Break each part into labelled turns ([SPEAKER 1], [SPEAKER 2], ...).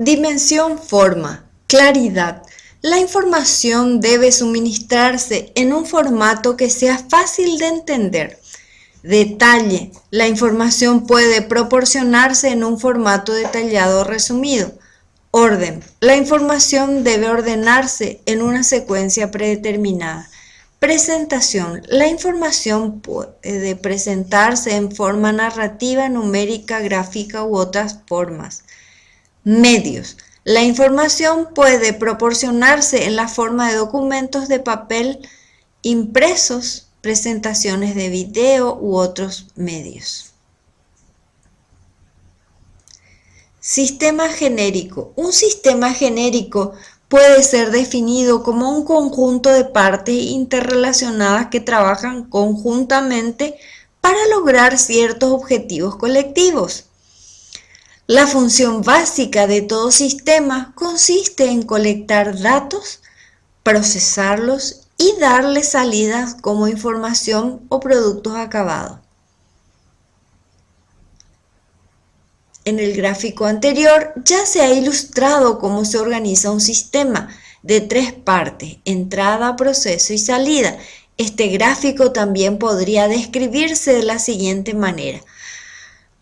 [SPEAKER 1] Dimensión, forma, claridad. La información debe suministrarse en un formato que sea fácil de entender. Detalle. La información puede proporcionarse en un formato detallado o resumido. Orden. La información debe ordenarse en una secuencia predeterminada. Presentación. La información puede presentarse en forma narrativa, numérica, gráfica u otras formas. Medios. La información puede proporcionarse en la forma de documentos de papel impresos, presentaciones de video u otros medios. Sistema genérico. Un sistema genérico puede ser definido como un conjunto de partes interrelacionadas que trabajan conjuntamente para lograr ciertos objetivos colectivos. La función básica de todo sistema consiste en colectar datos, procesarlos y darles salidas como información o productos acabados. En el gráfico anterior ya se ha ilustrado cómo se organiza un sistema de 3 partes: entrada, proceso y salida. Este gráfico también podría describirse de la siguiente manera.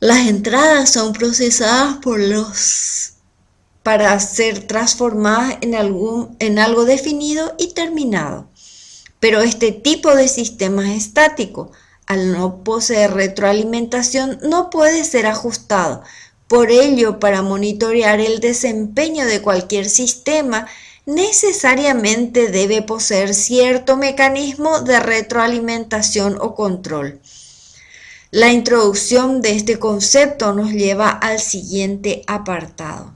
[SPEAKER 1] Las entradas son procesadas para ser transformadas en algo definido y terminado. Pero este tipo de sistema es estático. Al no poseer retroalimentación, no puede ser ajustado. Por ello, para monitorear el desempeño de cualquier sistema, necesariamente debe poseer cierto mecanismo de retroalimentación o control. La introducción de este concepto nos lleva al siguiente apartado.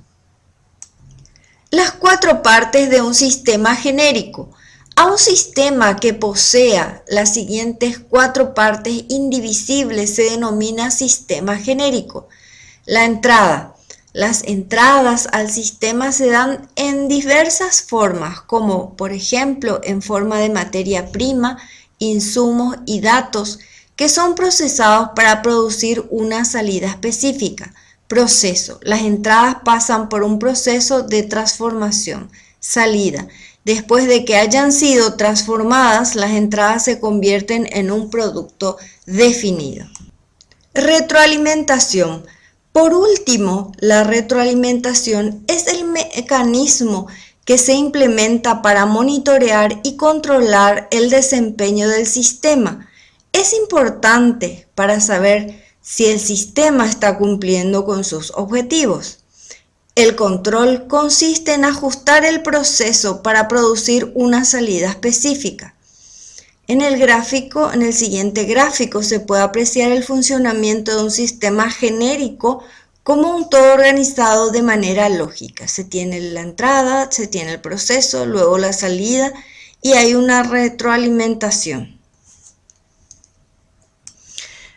[SPEAKER 1] Las 4 partes de un sistema genérico. A un sistema que posea las siguientes 4 partes indivisibles se denomina sistema genérico. La entrada. Las entradas al sistema se dan en diversas formas, como por ejemplo en forma de materia prima, insumos y datos, que son procesados para producir una salida específica. Proceso. Las entradas pasan por un proceso de transformación. Salida. Después de que hayan sido transformadas, las entradas se convierten en un producto definido. Retroalimentación. Por último, la retroalimentación es el mecanismo que se implementa para monitorear y controlar el desempeño del sistema. Es importante para saber si el sistema está cumpliendo con sus objetivos. El control consiste en ajustar el proceso para producir una salida específica. En el siguiente gráfico se puede apreciar el funcionamiento de un sistema genérico como un todo organizado de manera lógica. Se tiene la entrada, se tiene el proceso, luego la salida y hay una retroalimentación.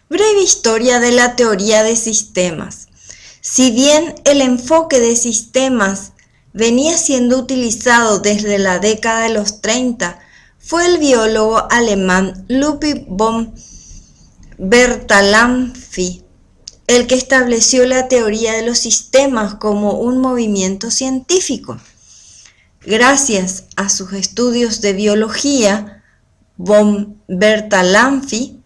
[SPEAKER 1] Breve historia de la teoría de sistemas. Si bien el enfoque de sistemas venía siendo utilizado desde la década de los 30, fue el biólogo alemán Ludwig von Bertalanffy el que estableció la teoría de los sistemas como un movimiento científico. Gracias a sus estudios de biología, von Bertalanffy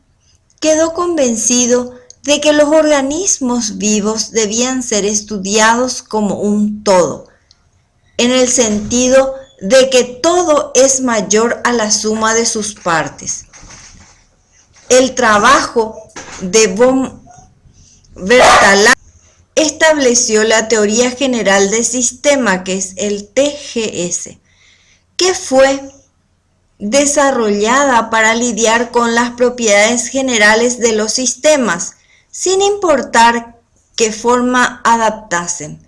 [SPEAKER 1] quedó convencido de que los organismos vivos debían ser estudiados como un todo, en el sentido de que todo es mayor a la suma de sus partes. El trabajo de von Bertalanffy estableció la teoría general del sistema, que es el TGS, que fue desarrollada para lidiar con las propiedades generales de los sistemas, sin importar qué forma adaptasen.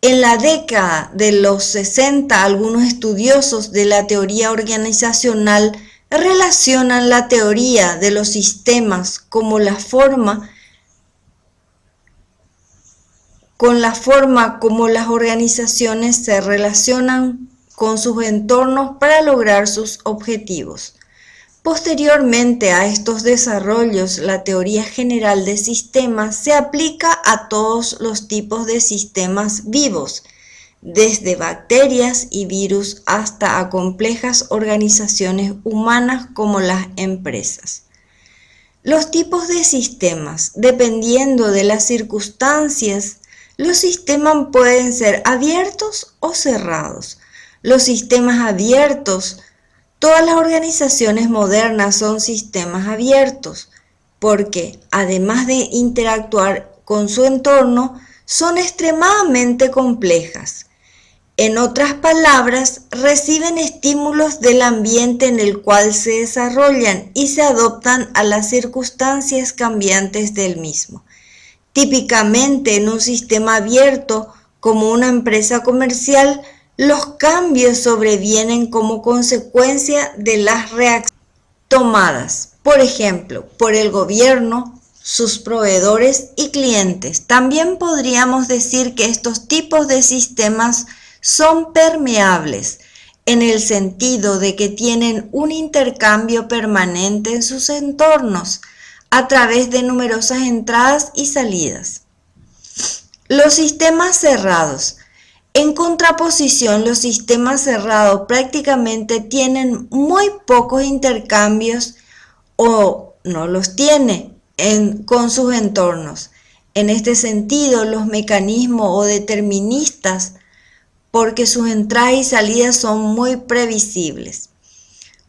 [SPEAKER 1] En la década de los 60, algunos estudiosos de la teoría organizacional relacionan la teoría de los sistemas como la forma como las organizaciones se relacionan con sus entornos para lograr sus objetivos. Posteriormente a estos desarrollos, la teoría general de sistemas se aplica a todos los tipos de sistemas vivos, desde bacterias y virus hasta a complejas organizaciones humanas como las empresas. Los tipos de sistemas, dependiendo de las circunstancias, los sistemas pueden ser abiertos o cerrados. Los sistemas abiertos, todas las organizaciones modernas son sistemas abiertos, porque además de interactuar con su entorno, son extremadamente complejas. En otras palabras, reciben estímulos del ambiente en el cual se desarrollan y se adaptan a las circunstancias cambiantes del mismo. Típicamente en un sistema abierto, como una empresa comercial, los cambios sobrevienen como consecuencia de las reacciones tomadas, por ejemplo, por el gobierno, sus proveedores y clientes. También podríamos decir que estos tipos de sistemas son permeables, en el sentido de que tienen un intercambio permanente en sus entornos, a través de numerosas entradas y salidas. Los sistemas cerrados. En contraposición, los sistemas cerrados prácticamente tienen muy pocos intercambios o no los tiene con sus entornos. En este sentido, los mecanismos o deterministas, porque sus entradas y salidas son muy previsibles.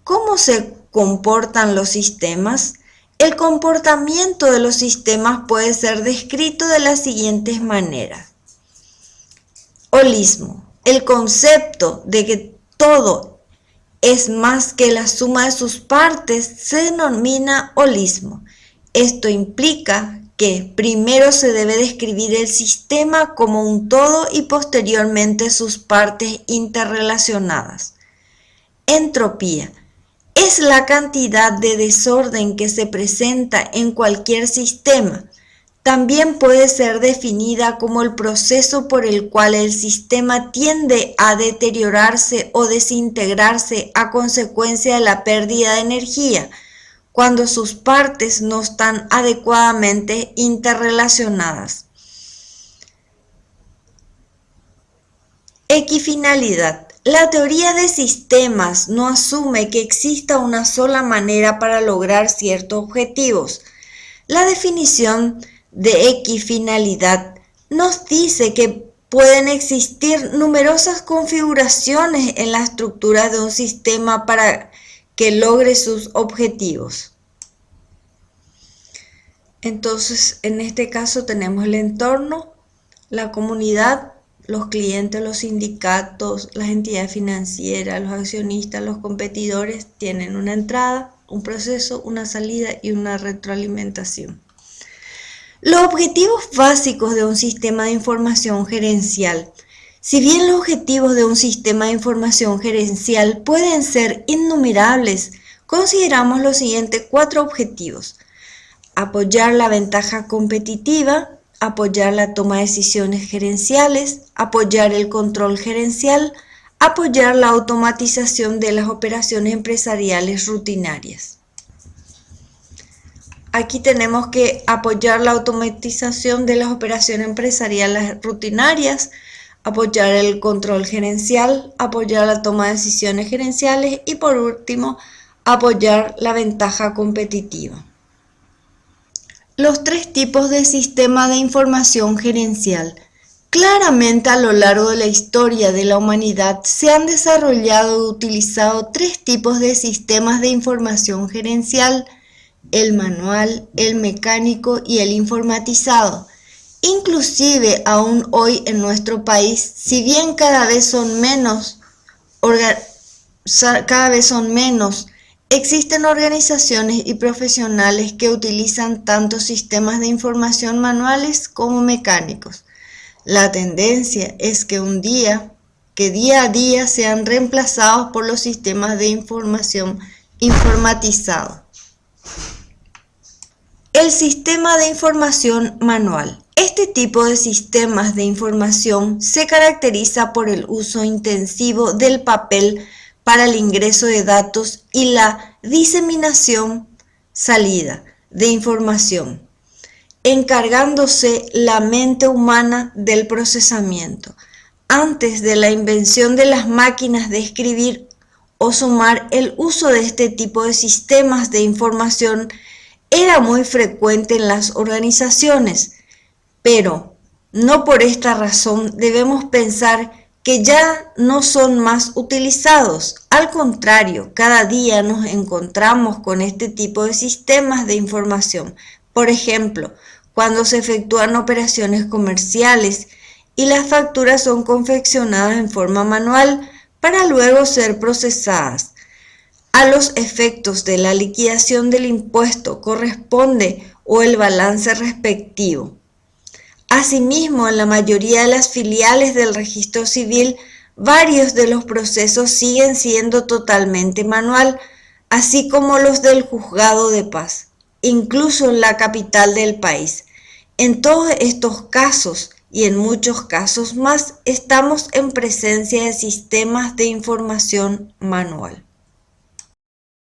[SPEAKER 1] ¿Cómo se comportan los sistemas? El comportamiento de los sistemas puede ser descrito de las siguientes maneras. Holismo. El concepto de que todo es más que la suma de sus partes se denomina holismo. Esto implica que primero se debe describir el sistema como un todo y posteriormente sus partes interrelacionadas. Entropía. Es la cantidad de desorden que se presenta en cualquier sistema. También puede ser definida como el proceso por el cual el sistema tiende a deteriorarse o desintegrarse a consecuencia de la pérdida de energía, cuando sus partes no están adecuadamente interrelacionadas. Equifinalidad. La teoría de sistemas no asume que exista una sola manera para lograr ciertos objetivos. La definición de equifinalidad nos dice que pueden existir numerosas configuraciones en la estructura de un sistema para que logre sus objetivos. Entonces, en este caso tenemos el entorno, la comunidad, los clientes, los sindicatos, las entidades financieras, los accionistas, los competidores tienen una entrada, un proceso, una salida y una retroalimentación. Los objetivos básicos de un sistema de información gerencial. Si bien los objetivos de un sistema de información gerencial pueden ser innumerables, consideramos los siguientes 4 objetivos. Apoyar la ventaja competitiva, apoyar la toma de decisiones gerenciales, apoyar el control gerencial, apoyar la automatización de las operaciones empresariales rutinarias. Aquí tenemos que apoyar la automatización de las operaciones empresariales rutinarias, apoyar el control gerencial, apoyar la toma de decisiones gerenciales y por último, apoyar la ventaja competitiva. Los 3 tipos de sistema de información gerencial. Claramente a lo largo de la historia de la humanidad se han desarrollado y utilizado 3 tipos de sistemas de información gerencial: el manual, el mecánico y el informatizado. Inclusive aún hoy en nuestro país, si bien cada vez son menos, existen organizaciones y profesionales que utilizan tanto sistemas de información manuales como mecánicos. La tendencia es que día a día sean reemplazados por los sistemas de información informatizados. El sistema de información manual. Este tipo de sistemas de información se caracteriza por el uso intensivo del papel para el ingreso de datos y la diseminación salida de información, encargándose la mente humana del procesamiento. Antes de la invención de las máquinas de escribir o sumar, el uso de este tipo de sistemas de información era muy frecuente en las organizaciones, pero no por esta razón debemos pensar que ya no son más utilizados. Al contrario, cada día nos encontramos con este tipo de sistemas de información. Por ejemplo, cuando se efectúan operaciones comerciales y las facturas son confeccionadas en forma manual para luego ser procesadas. A los efectos de la liquidación del impuesto corresponde o el balance respectivo. Asimismo, en la mayoría de las filiales del registro civil, varios de los procesos siguen siendo totalmente manual, así como los del juzgado de paz, incluso en la capital del país. En todos estos casos y en muchos casos más, estamos en presencia de sistemas de información manual.